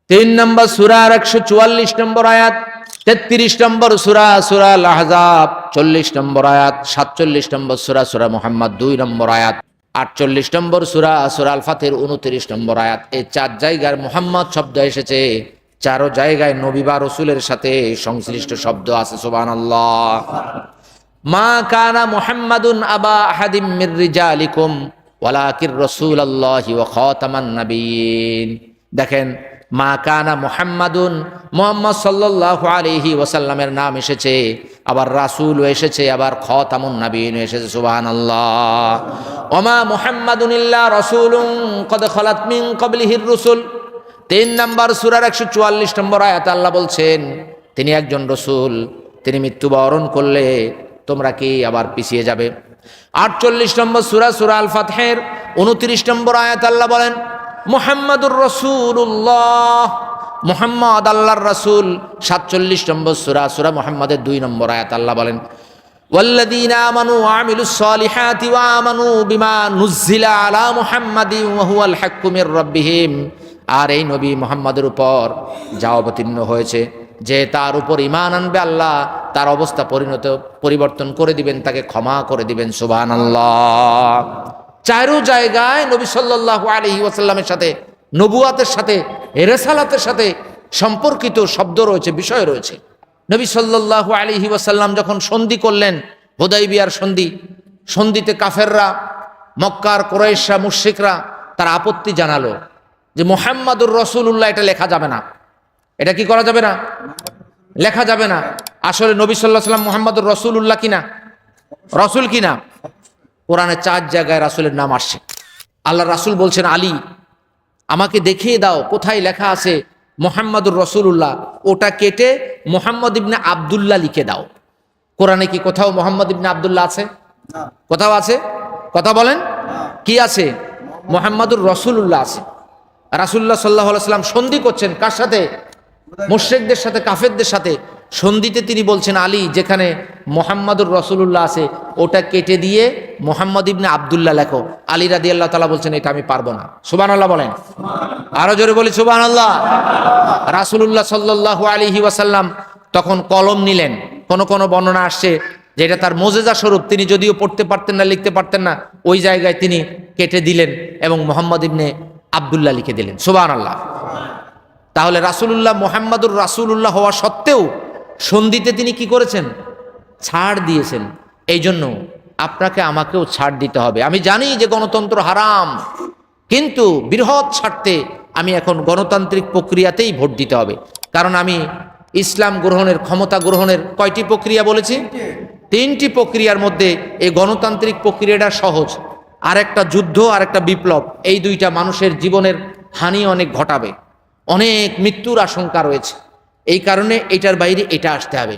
3 নম্বর সূরার 144 নম্বর আয়াত, 33 নম্বর সূরা সূরা আল আহজাব 40 নম্বর আয়াত, 47 নম্বর সূরা মুহাম্মদ 2 নম্বর আয়াত, 48 নম্বর সূরা আল ফাতির 29 নম্বর আয়াত। এই 4 জায়গায় মুহাম্মদ শব্দ এসেছে, 4 জায়গায় নবী বা রাসূলের সাথে সংশ্লিষ্ট শব্দ আছে। সুবহানাল্লাহ। মা কানা মুহাম্মাদুন আবা আহাদিম মির রিজালিকুম ওয়ালাকির রাসূলুল্লাহি ওয়া খাতামান নাবিয়্যিন। দেখেন, মা কানা মুহাম্মাদুন, মুহাম্মদ সাল্লাল্লাহু আলাইহি ওয়াসাল্লামের নাম এসেছে, আবার রাসূলও এসেছে, আবার খাতামুন নাবিয়্যিন এসেছে। সুবহানাল্লাহ। ওমা মুহাম্মাদুন ইল্লা রাসূলুন কদ খালাত মিন ক্বাবলিহির রাসূল। 3 নম্বর সূরার 144 নম্বর আয়াত আল্লাহ বলছেন তিনি একজন রাসূল, তিনি মৃত্যুবরণ করলে তোমরা কি আবার পিছিয়ে যাবে? 48 নম্বর সূরা আল ফাতহের 29 নম্বর আয়াত আল্লাহ বলেন মুহাম্মাদুর রাসূলুল্লাহ, মুহাম্মদ আল্লাহর রাসূল। 47 নম্বর সূরা মুহাম্মাদের 2 নম্বর আয়াত আল্লাহ বলেন ওয়াল্লাযীনা আমানু ওয়া আমিলুস সালিহাতি ওয়া আমানু বিমা নুজ্জিলা আলা মুহাম্মাদিন ওয়া হুয়াল হাক্কু মির রাব্বিহিম। আর এই নবী মুহাম্মাদের উপর যা অবতীর্ণ হয়েছে, যে তার উপর ঈমান আনবে, আল্লাহ তার অবস্থা পরিবর্তন করে দিবেন, তাকে ক্ষমা করে দিবেন। সুবহানাল্লাহ। 4 জায়গায় নবী সাল্লাল্লাহু আলাইহি ওয়াসাল্লামের সাথে, নবুয়াতের সাথে, রিসালাতের সাথে সম্পর্কিত শব্দ রয়েছে, বিষয় রয়েছে। নবী সাল্লাল্লাহু আলাইহি ওয়াসাল্লাম যখন সন্ধি করলেন, হুদাইবিয়ার সন্ধিতে কাফেররা, মক্কার কুরাইশরা, মুশরিকরা তারা আপত্তি জানালো যে মুহাম্মাদুর রাসূলুল্লাহ এটা লেখা যাবে না। এটা কি করা যাবে না? লেখা যাবে না। আসলে নবী সাল্লাল্লাহু আলাইহি ওয়াসাল্লাম মুহাম্মাদুর রাসূলুল্লাহ কিনা? রাসূল কিনা? কোরআনে 4 জায়গায় রাসূলের নাম আসছে। আল্লাহ রাসূল বলছেন, আলী আমাকে দেখিয়ে দাও কোথায় লেখা আছে মুহাম্মাদুর রাসূলুল্লাহ, ওটা কেটে মুহাম্মদ ইবনে আব্দুল্লাহ লিখে দাও। কোরআনে কি কোথাও মুহাম্মদ ইবনে আব্দুল্লাহ আছে? কোথাও আছে? কথা বলেন, কি আছে? মুহাম্মাদুর রাসূলুল্লাহ আছে। রাসূলুল্লাহ সাল্লাল্লাহু আলাইহি ওয়াসাল্লাম সন্ধি করছেন কার সাথে? মুশরিকদের সাথে, কাফেরদের সাথে। সন্ধিতে তিনি বলছেন, আলী যেখানে মুহাম্মাদুর রাসূলুল্লাহ আছে ওটা কেটে দিয়ে মুহাম্মদ ইবনে আব্দুল্লাহ লেখো। আলী রাদিয়াল্লাহু তাআলা বলছেন, এটা আমি পারবো না। সুবহানাল্লাহ বলেন, আরো জোরে বলি সুবহানাল্লাহ। রাসূলুল্লাহ সাল্লাল্লাহু আলাইহি ওয়াসাল্লাম তখন কলম নিলেন। কোন কোন বর্ণনা আসছে যে এটা তার মুজিজা স্বরূপ, তিনি যদিও পড়তে পারতেন না, লিখতে পারতেন না, ওই জায়গায় তিনি কেটে দিলেন এবং মুহাম্মদ ইবনে আব্দুল্লাহ লিখে দিলেন। সুবহানাল্লাহ। তাহলে রাসূলুল্লাহ মুহাম্মাদুর রাসূলুল্লাহ হওয়া সত্ত্বেও সন্ধিতে তিনি কি করেছেন? ছাড় দিয়েছেন। এই জন্য আপনাকে আমাকেও ছাড় দিতে হবে। আমি জানি যে গণতন্ত্র হারাম, কিন্তু বৃহৎ স্বার্থে আমি এখন গণতান্ত্রিক প্রক্রিয়াতেই ভোট দিতে হবে। কারণ আমি ইসলাম গ্রহণের, ক্ষমতা গ্রহণের কয়টি প্রক্রিয়া বলেছি? 3টি প্রক্রিয়ার মধ্যে এই গণতান্ত্রিক প্রক্রিয়াটা সহজ। আর একটা যুদ্ধ, আর একটা বিপ্লব, এই 2টা মানুষের জীবনের হানি অনেক ঘটাবে, অনেক মৃত্যুর আশঙ্কা রয়েছে। এই কারণে এটার বাইরে এটা আসতে হবে।